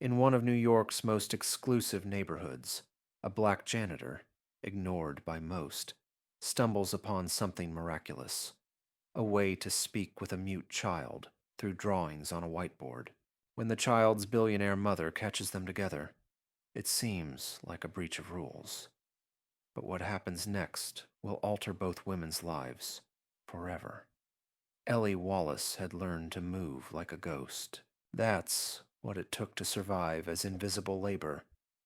In one of New York's most exclusive neighborhoods, a black janitor, ignored by most, stumbles upon something miraculous, a way to speak with a mute child through drawings on a whiteboard. When the child's billionaire mother catches them together, it seems like a breach of rules. But what happens next will alter both women's lives forever. Ellie Wallace had learned to move like a ghost. That's what it took to survive as invisible labor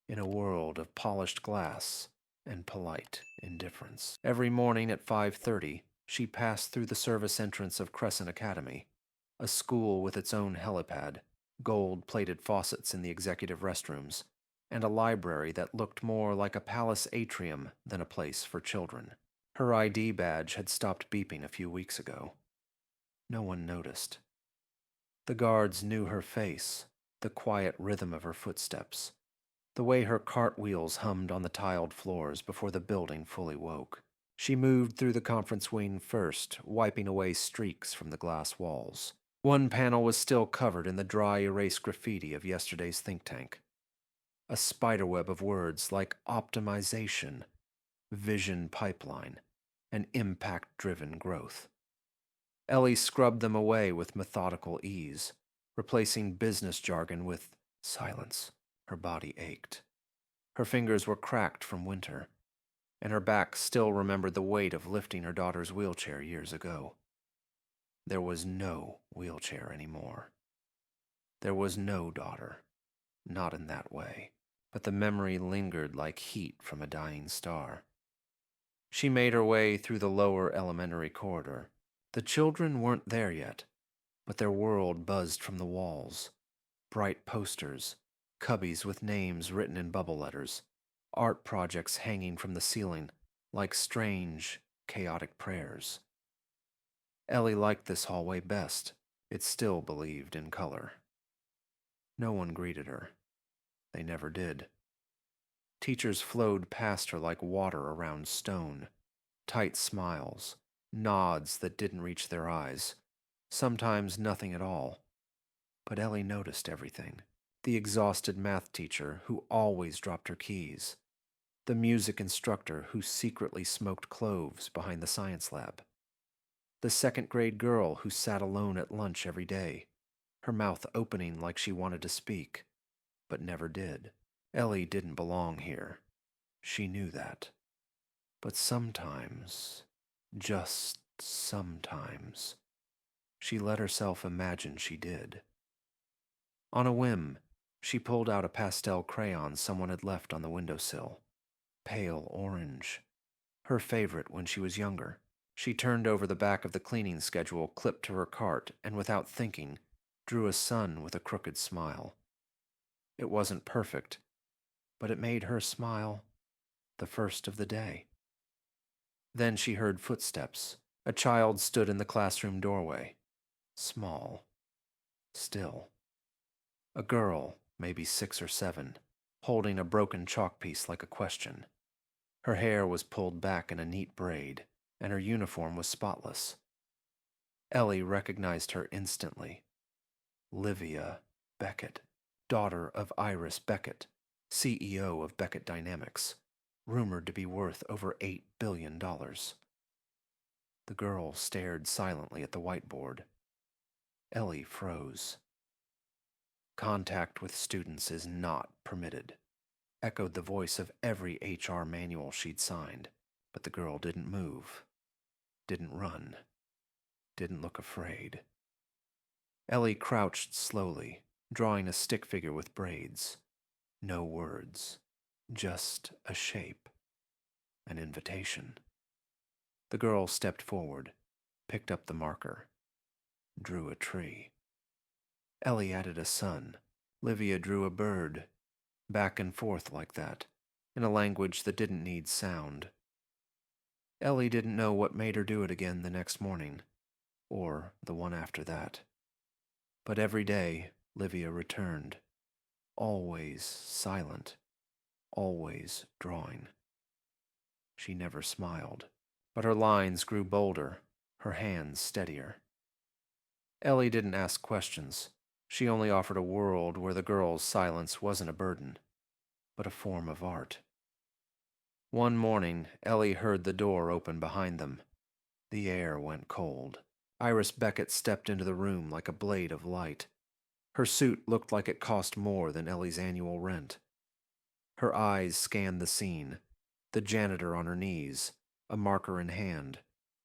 in a world of polished glass and polite indifference. Every morning at 5:30, she passed through the service entrance of Crescent Academy, a school with its own helipad, gold-plated faucets in the executive restrooms, and a library that looked more like a palace atrium than a place for children. Her ID badge had stopped beeping a few weeks ago. No one noticed. The guards knew her face, the quiet rhythm of her footsteps, the way her cartwheels hummed on the tiled floors before the building fully woke. She moved through the conference wing first, wiping away streaks from the glass walls. One panel was still covered in the dry erased graffiti of yesterday's think tank. A spiderweb of words like optimization, vision pipeline, and impact-driven growth. Ellie scrubbed them away with methodical ease, replacing business jargon with silence. Her body ached. Her fingers were cracked from winter, and her back still remembered the weight of lifting her daughter's wheelchair years ago. There was no wheelchair anymore. There was no daughter, not in that way, but the memory lingered like heat from a dying star. She made her way through the lower elementary corridor. The children weren't there yet, but their world buzzed from the walls. Bright posters, cubbies with names written in bubble letters, art projects hanging from the ceiling like strange, chaotic prayers. Ellie liked this hallway best. It still believed in color. No one greeted her. They never did. Teachers flowed past her like water around stone. Tight smiles, nods that didn't reach their eyes, sometimes nothing at all. But Ellie noticed everything. The exhausted math teacher who always dropped her keys. The music instructor who secretly smoked cloves behind the science lab. The second-grade girl who sat alone at lunch every day, her mouth opening like she wanted to speak, but never did. Ellie didn't belong here. She knew that. But sometimes, just sometimes, she let herself imagine she did. On a whim, she pulled out a pastel crayon someone had left on the windowsill. Pale orange. Her favorite when she was younger. She turned over the back of the cleaning schedule clipped to her cart and without thinking, drew a sun with a crooked smile. It wasn't perfect, but it made her smile the first of the day. Then she heard footsteps. A child stood in the classroom doorway. Small. Still. A girl, maybe 6 or 7, holding a broken chalk piece like a question. Her hair was pulled back in a neat braid, and her uniform was spotless. Ellie recognized her instantly. Livia Beckett, daughter of Iris Beckett, CEO of Beckett Dynamics, rumored to be worth over $8 billion. The girl stared silently at the whiteboard. Ellie froze. Contact with students is not permitted, echoed the voice of every HR manual she'd signed, but the girl didn't move, didn't run, didn't look afraid. Ellie crouched slowly, drawing a stick figure with braids. No words, just a shape, an invitation. The girl stepped forward, picked up the marker, drew a tree. Ellie added a sun. Livia drew a bird, back and forth like that, in a language that didn't need sound. Ellie didn't know what made her do it again the next morning, or the one after that. But every day, Livia returned, always silent, always drawing. She never smiled, but her lines grew bolder, her hands steadier. Ellie didn't ask questions, She only offered a world where the girl's silence wasn't a burden, but a form of art. One morning, Ellie heard the door open behind them. The air went cold. Iris Beckett stepped into the room like a blade of light. Her suit looked like it cost more than Ellie's annual rent. Her eyes scanned the scene, the janitor on her knees, a marker in hand,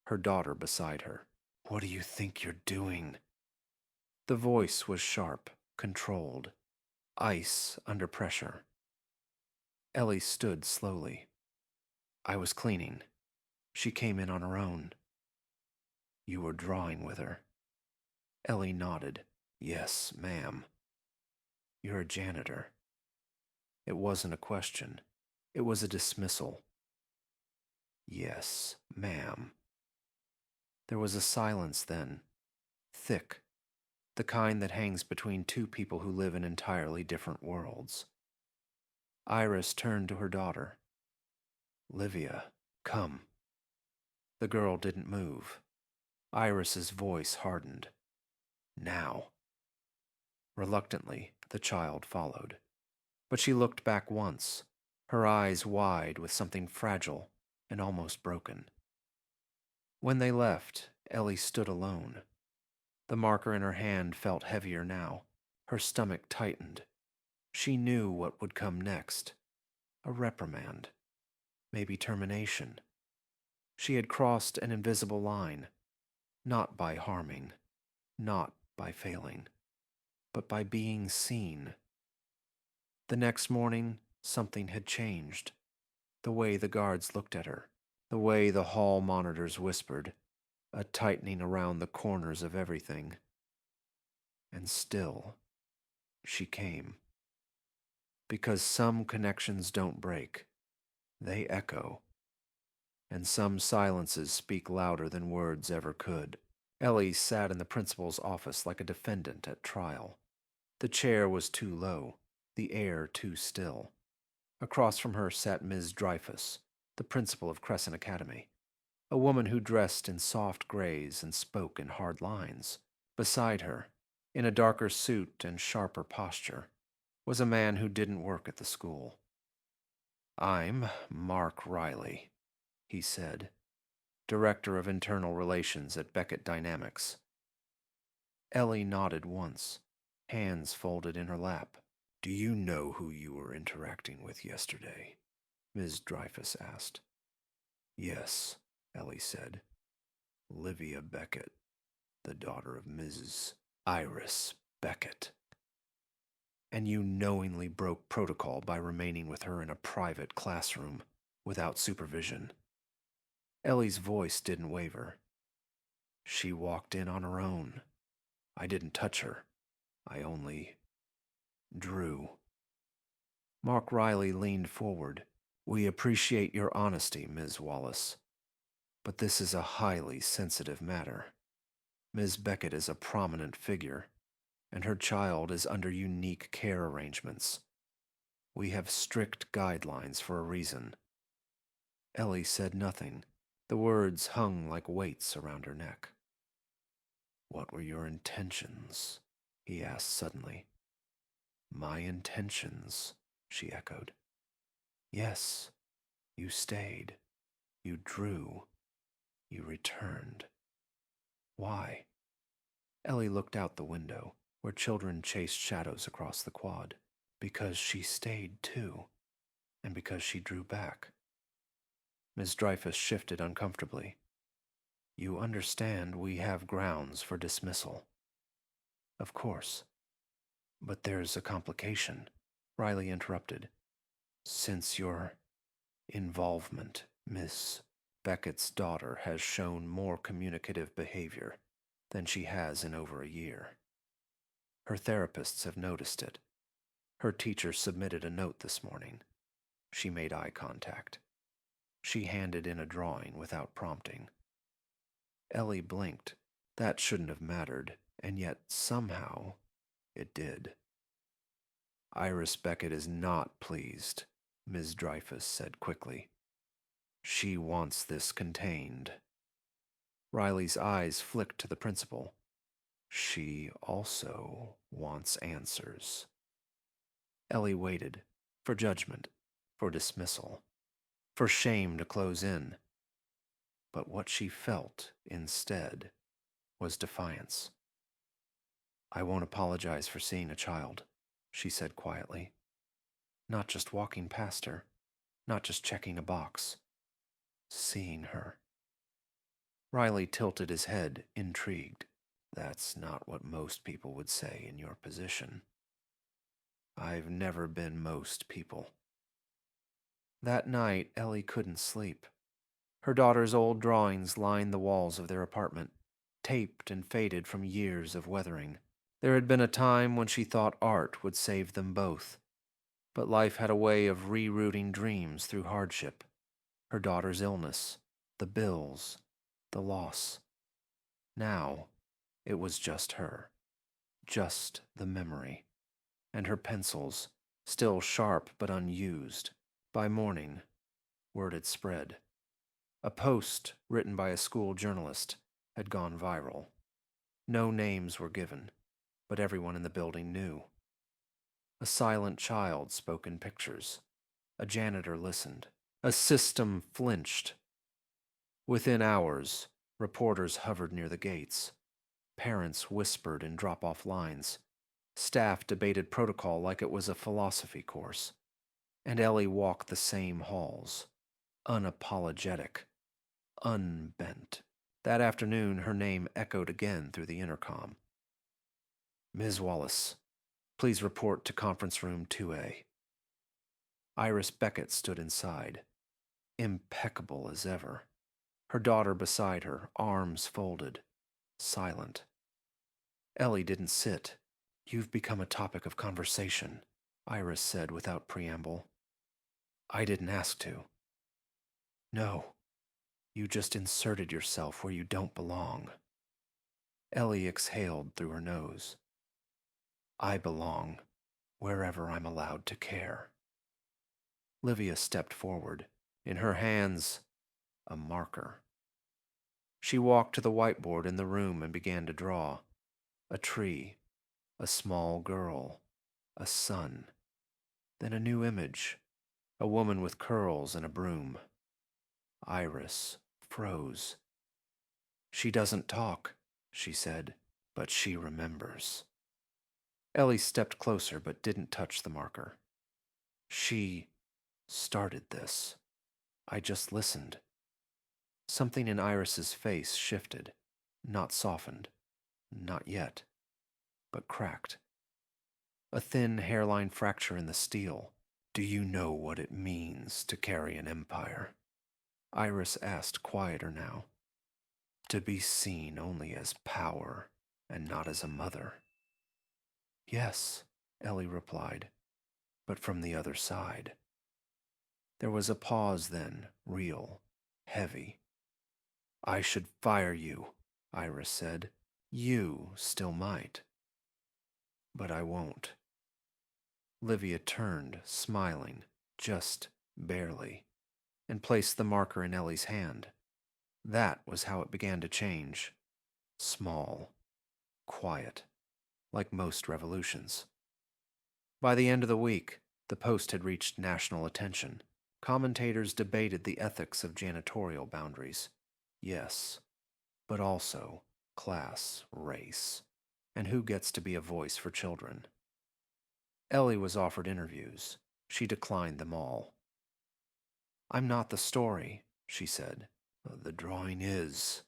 her daughter beside her. "What do you think you're doing?" The voice was sharp, controlled, ice under pressure. Ellie stood slowly. "I was cleaning. She came in on her own." "You were drawing with her?" Ellie nodded. "Yes, ma'am." "You're a janitor." It wasn't a question. It was a dismissal. "Yes, ma'am." There was a silence then, thick, the kind that hangs between two people who live in entirely different worlds. Iris turned to her daughter. "Livia, come." The girl didn't move. Iris's voice hardened. "Now." Reluctantly, the child followed. But she looked back once, her eyes wide with something fragile and almost broken. When they left, Ellie stood alone. The marker in her hand felt heavier now. Her stomach tightened. She knew what would come next. A reprimand. Maybe termination. She had crossed an invisible line, not by harming, not by failing, but by being seen. The next morning, something had changed. The way the guards looked at her, the way the hall monitors whispered, a tightening around the corners of everything. And still, she came. Because some connections don't break, they echo. And some silences speak louder than words ever could. Ellie sat in the principal's office like a defendant at trial. The chair was too low, the air too still. Across from her sat Ms. Dreyfus, the principal of Crescent Academy, a woman who dressed in soft grays and spoke in hard lines. Beside her, in a darker suit and sharper posture, was a man who didn't work at the school. "I'm Mark Riley," he said, Director of Internal Relations at Beckett Dynamics. Ellie nodded once, hands folded in her lap. "Do you know who you were interacting with yesterday?" Ms. Dreyfus asked. "Yes," Ellie said. "Livia Beckett, the daughter of Mrs. Iris Beckett. And you knowingly broke protocol by remaining with her in a private classroom, without supervision." Ellie's voice didn't waver. "She walked in on her own. I didn't touch her. I only drew." Mark Riley leaned forward. "We appreciate your honesty, Ms. Wallace. But this is a highly sensitive matter. Ms. Beckett is a prominent figure, and her child is under unique care arrangements. We have strict guidelines for a reason." Ellie said nothing. The words hung like weights around her neck. "What were your intentions?" he asked suddenly. "My intentions," she echoed. "Yes, you stayed. You drew. You returned. Why?" Ellie looked out the window, where children chased shadows across the quad. "Because she stayed too, and because she drew back." Ms. Dreyfus shifted uncomfortably. "You understand we have grounds for dismissal." "Of course. But there's a complication," Riley interrupted. "Since your involvement, Miss Beckett's daughter has shown more communicative behavior than she has in over a year. Her therapists have noticed it. Her teacher submitted a note this morning. She made eye contact. She handed in a drawing without prompting." Ellie blinked. That shouldn't have mattered, and yet somehow it did. "Iris Beckett is not pleased," Ms. Dreyfus said quickly. "She wants this contained." Riley's eyes flicked to the principal. "She also wants answers. Ellie waited for judgment, for dismissal, for shame to close in. But what she felt instead was defiance. "I won't apologize for seeing a child," she said quietly. "Not just walking past her, not just checking a box. Seeing her." Riley tilted his head, intrigued. "That's not what most people would say in your position." "I've never been most people." That night, Ellie couldn't sleep. Her daughter's old drawings lined the walls of their apartment, taped and faded from years of weathering. There had been a time when she thought art would save them both, but life had a way of rerouting dreams through hardship. Her daughter's illness, the bills, the loss. Now, it was just her, just the memory, and her pencils, still sharp but unused. By morning, word had spread. A post written by a school journalist had gone viral. No names were given, but everyone in the building knew. A silent child spoke in pictures. A janitor listened. A system flinched. Within hours, reporters hovered near the gates. Parents whispered in drop-off lines. Staff debated protocol like it was a philosophy course. And Ellie walked the same halls, unapologetic, unbent. That afternoon, her name echoed again through the intercom. "Ms. Wallace, please report to conference room 2A. Iris Beckett stood inside, impeccable as ever. Her daughter beside her, arms folded, silent. Ellie didn't sit. "You've become a topic of conversation," Iris said without preamble. "I didn't ask to." "No, you just inserted yourself where you don't belong." Ellie exhaled through her nose. "I belong wherever I'm allowed to care." Livia stepped forward, in her hands a marker. She walked to the whiteboard in the room and began to draw. A tree, a small girl, a sun. Then a new image, a woman with curls and a broom. Iris froze. "She doesn't talk," she said, "but she remembers." Ellie stepped closer but didn't touch the marker. "She started this. I just listened." Something in Iris's face shifted, not softened, not yet, but cracked. A thin hairline fracture in the steel. "Do you know what it means to carry an empire?" Iris asked, quieter now. "To be seen only as power and not as a mother." "Yes," Ellie replied, "but from the other side." There was a pause then, real, heavy. "I should fire you," Iris said. "You still might." "But I won't." Livia turned, smiling, just barely, and placed the marker in Ellie's hand. That was how it began to change. Small, quiet, like most revolutions. By the end of the week, the post had reached national attention. Commentators debated the ethics of janitorial boundaries. Yes, but also class, race, and who gets to be a voice for children. Ellie was offered interviews. She declined them all. "I'm not the story," she said. "The drawing is."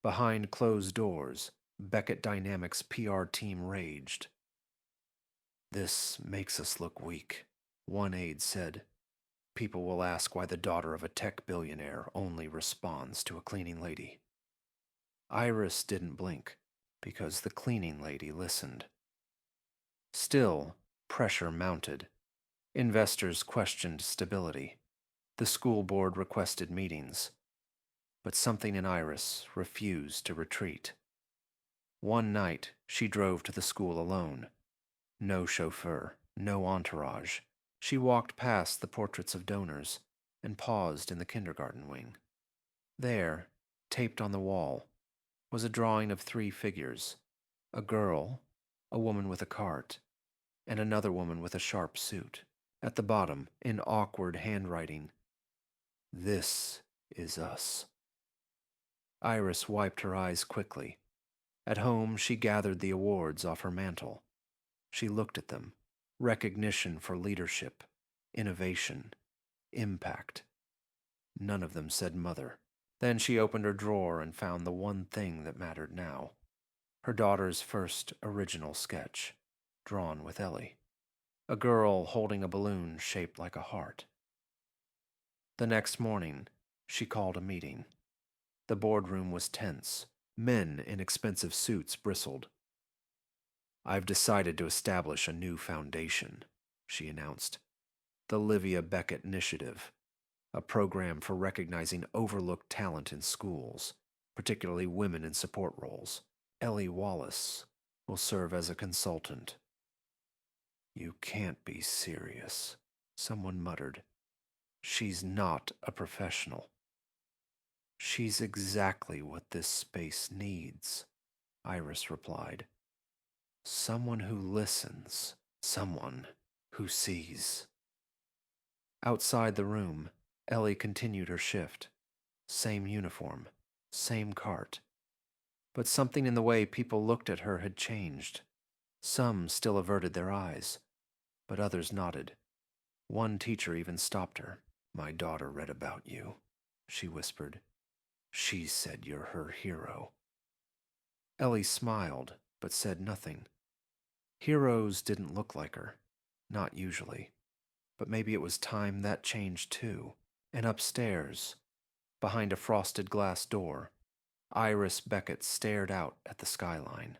Behind closed doors, Beckett Dynamics' PR team raged. "This makes us look weak," one aide said. "People will ask why the daughter of a tech billionaire only responds to a cleaning lady." Iris didn't blink, because the cleaning lady listened. Still, pressure mounted. Investors questioned stability. The school board requested meetings. But something in Iris refused to retreat. One night, she drove to the school alone. No chauffeur, no entourage. She walked past the portraits of donors and paused in the kindergarten wing. There, taped on the wall, was a drawing of 3 figures: a girl, a woman with a cart, and another woman with a sharp suit. At the bottom, in awkward handwriting, "This is us." Iris wiped her eyes quickly. At home, she gathered the awards off her mantle. She looked at them. Recognition for leadership, innovation, impact. None of them said mother. Then she opened her drawer and found the one thing that mattered now. Her daughter's first original sketch, drawn with Ellie. A girl holding a balloon shaped like a heart. The next morning, she called a meeting. The boardroom was tense. Men in expensive suits bristled. "I've decided to establish a new foundation," she announced. "The Livia Beckett Initiative, a program for recognizing overlooked talent in schools, particularly women in support roles. Ellie Wallace will serve as a consultant." "You can't be serious," someone muttered. "She's not a professional." "She's exactly what this space needs," Iris replied. "Someone who listens, someone who sees." Outside the room, Ellie continued her shift. Same uniform, same cart. But something in the way people looked at her had changed. Some still averted their eyes, but others nodded. One teacher even stopped her. "My daughter read about you," she whispered. "She said you're her hero." Ellie smiled, but said nothing. Heroes didn't look like her, not usually. But maybe it was time that changed too. And upstairs, behind a frosted glass door, Iris Beckett stared out at the skyline.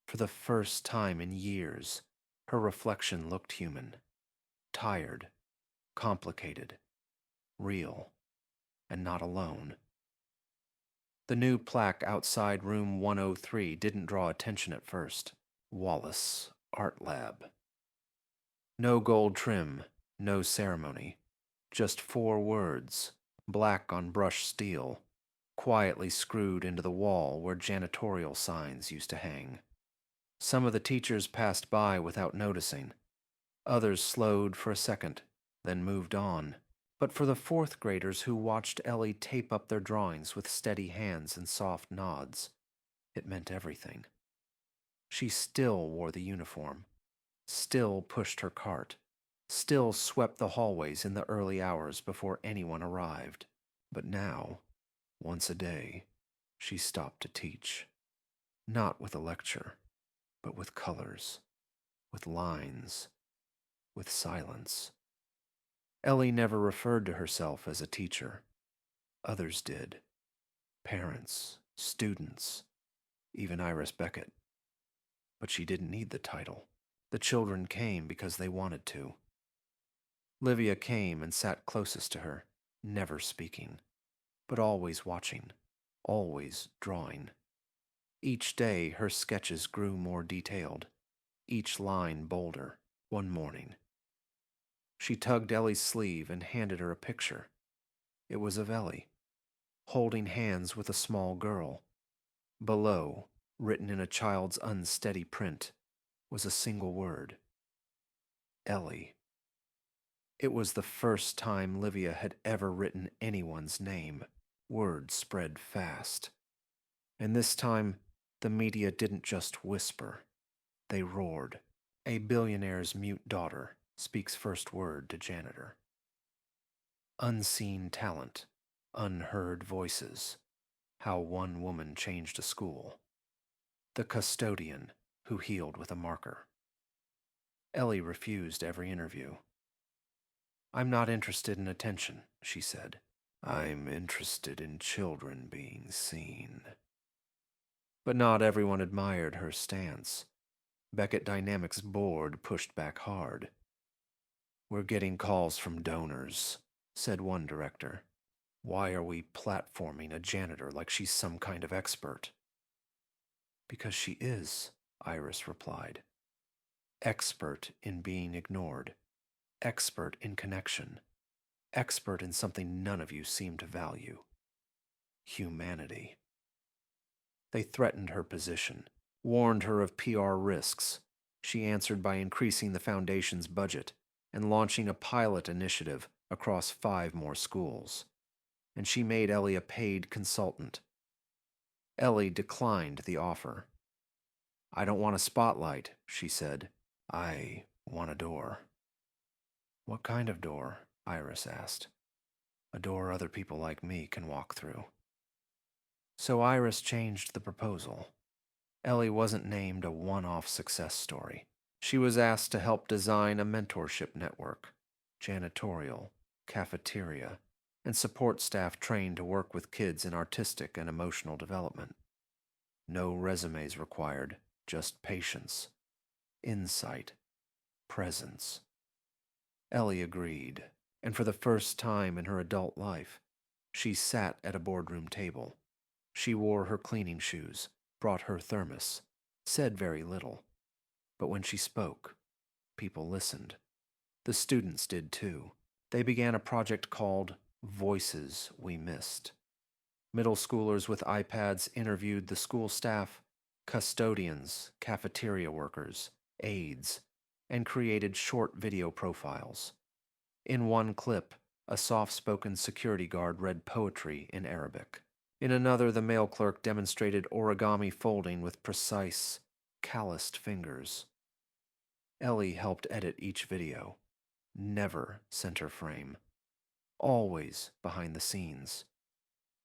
For the first time in years, her reflection looked human. Tired, complicated, real, and not alone. The new plaque outside room 103 didn't draw attention at first. Wallace Art Lab. No gold trim, no ceremony. Just 4 words, black on brushed steel, quietly screwed into the wall where janitorial signs used to hang. Some of the teachers passed by without noticing. Others slowed for a second, then moved on. But for the 4th graders who watched Ellie tape up their drawings with steady hands and soft nods, it meant everything. She still wore the uniform, still pushed her cart, still swept the hallways in the early hours before anyone arrived. But now, once a day, she stopped to teach. Not with a lecture, but with colors, with lines, with silence. Ellie never referred to herself as a teacher. Others did. Parents, students, even Iris Beckett. But she didn't need the title. The children came because they wanted to. Livia came and sat closest to her, never speaking, but always watching, always drawing. Each day her sketches grew more detailed, each line bolder. One morning, she tugged Ellie's sleeve and handed her a picture. It was of Ellie, holding hands with a small girl. Below, written in a child's unsteady print, was a single word: Ellie. It was the first time Livia had ever written anyone's name. Word spread fast. And this time, the media didn't just whisper. They roared. A billionaire's mute daughter speaks first word to Janitor. Unseen talent, unheard voices. How one woman changed a school. The custodian who healed with a marker. Ellie refused every interview. "I'm not interested in attention," she said. "I'm interested in children being seen." But not everyone admired her stance. Beckett Dynamics' board pushed back hard. "We're getting calls from donors," said one director. "Why are we platforming a janitor like she's some kind of expert?" "Because she is," Iris replied. "Expert in being ignored. Expert in connection. Expert in something none of you seem to value. Humanity." They threatened her position, warned her of PR risks. She answered by increasing the foundation's budget and launching a pilot initiative across 5 more schools. And she made Ellie a paid consultant. Ellie declined the offer. "I don't want a spotlight," she said. "I want a door." "What kind of door?" Iris asked. "A door other people like me can walk through." So Iris changed the proposal. Ellie wasn't named a one-off success story. She was asked to help design a mentorship network, janitorial, cafeteria, and support staff trained to work with kids in artistic and emotional development. No resumes required, just patience, insight, presence. Ellie agreed, and for the first time in her adult life, she sat at a boardroom table. She wore her cleaning shoes, brought her thermos, said very little. But when she spoke, people listened. The students did too. They began a project called Voices We Missed. Middle schoolers with iPads interviewed the school staff, custodians, cafeteria workers, aides, and created short video profiles. In one clip, a soft-spoken security guard read poetry in Arabic. In another, the mail clerk demonstrated origami folding with precise, calloused fingers. Ellie helped edit each video. Never center frame. Always behind the scenes.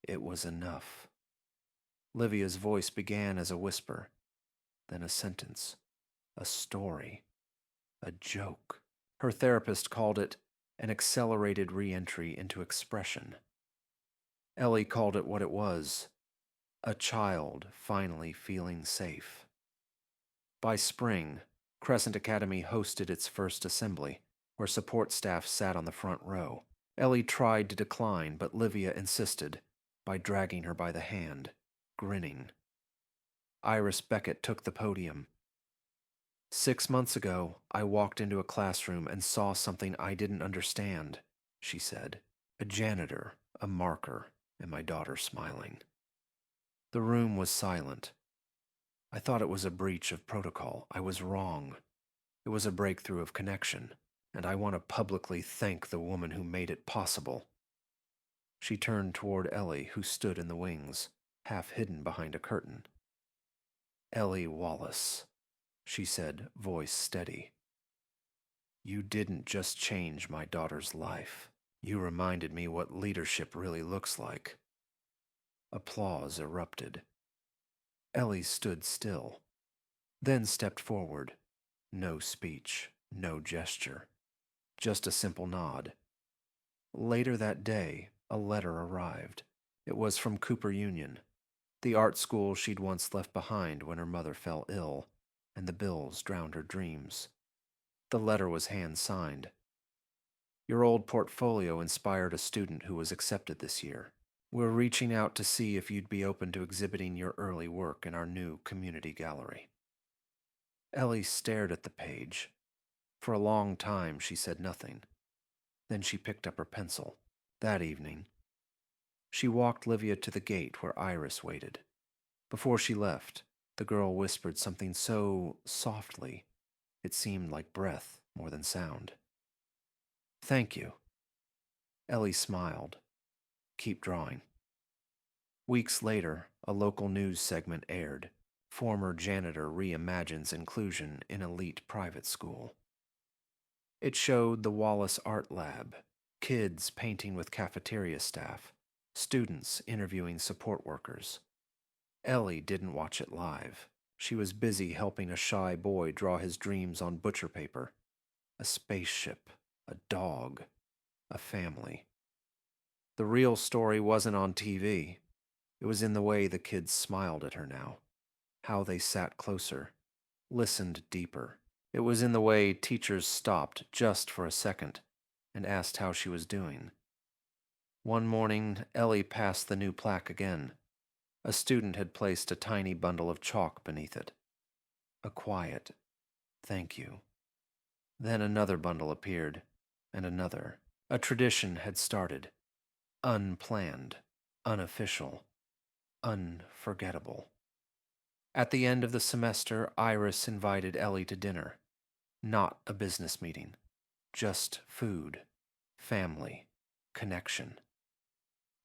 It was enough. Livia's voice began as a whisper, then a sentence, a story, a joke. Her therapist called it an accelerated re-entry into expression. Ellie called it what it was, a child finally feeling safe. By spring, Crescent Academy hosted its first assembly, where support staff sat on the front row. Ellie tried to decline, but Livia insisted, by dragging her by the hand, grinning. Iris Beckett took the podium. "6 months ago, I walked into a classroom and saw something I didn't understand," she said. "A janitor, a marker, and my daughter smiling." The room was silent. "I thought it was a breach of protocol. I was wrong. It was a breakthrough of connection, and I want to publicly thank the woman who made it possible." She turned toward Ellie, who stood in the wings, half hidden behind a curtain. "Ellie Wallace," she said, voice steady. "You didn't just change my daughter's life. You reminded me what leadership really looks like." Applause erupted. Ellie stood still, then stepped forward. No speech, no gesture, just a simple nod. Later that day, a letter arrived. It was from Cooper Union, the art school she'd once left behind when her mother fell ill, and the bills drowned her dreams. The letter was hand-signed. "Your old portfolio inspired a student who was accepted this year. We're reaching out to see if you'd be open to exhibiting your early work in our new community gallery." Ellie stared at the page. For a long time, she said nothing. Then she picked up her pencil. That evening, she walked Livia to the gate where Iris waited. Before she left, the girl whispered something so softly, it seemed like breath more than sound. "Thank you." Ellie smiled. "Keep drawing." Weeks later, a local news segment aired. Former janitor reimagines inclusion in elite private school. It showed the Wallace Art Lab, kids painting with cafeteria staff, students interviewing support workers. Ellie didn't watch it live. She was busy helping a shy boy draw his dreams on butcher paper. A spaceship, a dog, a family. The real story wasn't on TV. It was in the way the kids smiled at her now, how they sat closer, listened deeper. It was in the way teachers stopped just for a second and asked how she was doing. One morning, Ellie passed the new plaque again. A student had placed a tiny bundle of chalk beneath it. A quiet, "Thank you." Then another bundle appeared, and another. A tradition had started. Unplanned, unofficial, unforgettable. At the end of the semester, Iris invited Ellie to dinner. Not a business meeting, just food, family, connection.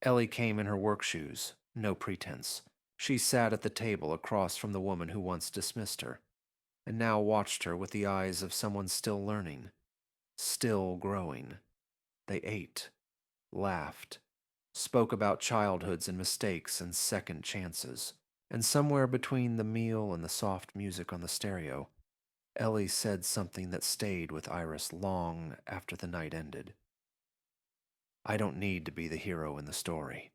Ellie came in her work shoes, no pretense. She sat at the table across from the woman who once dismissed her, and now watched her with the eyes of someone still learning, still growing. They ate, laughed, spoke about childhoods and mistakes and second chances. And somewhere between the meal and the soft music on the stereo, Ellie said something that stayed with Iris long after the night ended. "I don't need to be the hero in the story,"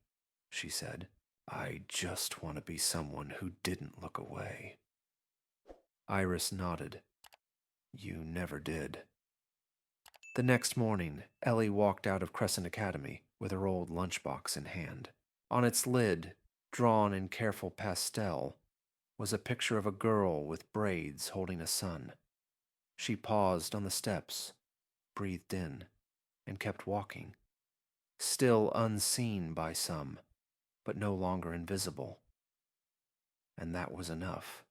she said. "I just want to be someone who didn't look away." Iris nodded. "You never did." The next morning, Ellie walked out of Crescent Academy with her old lunchbox in hand. On its lid, drawn in careful pastel, was a picture of a girl with braids holding a sun. She paused on the steps, breathed in, and kept walking, still unseen by some, but no longer invisible. And that was enough.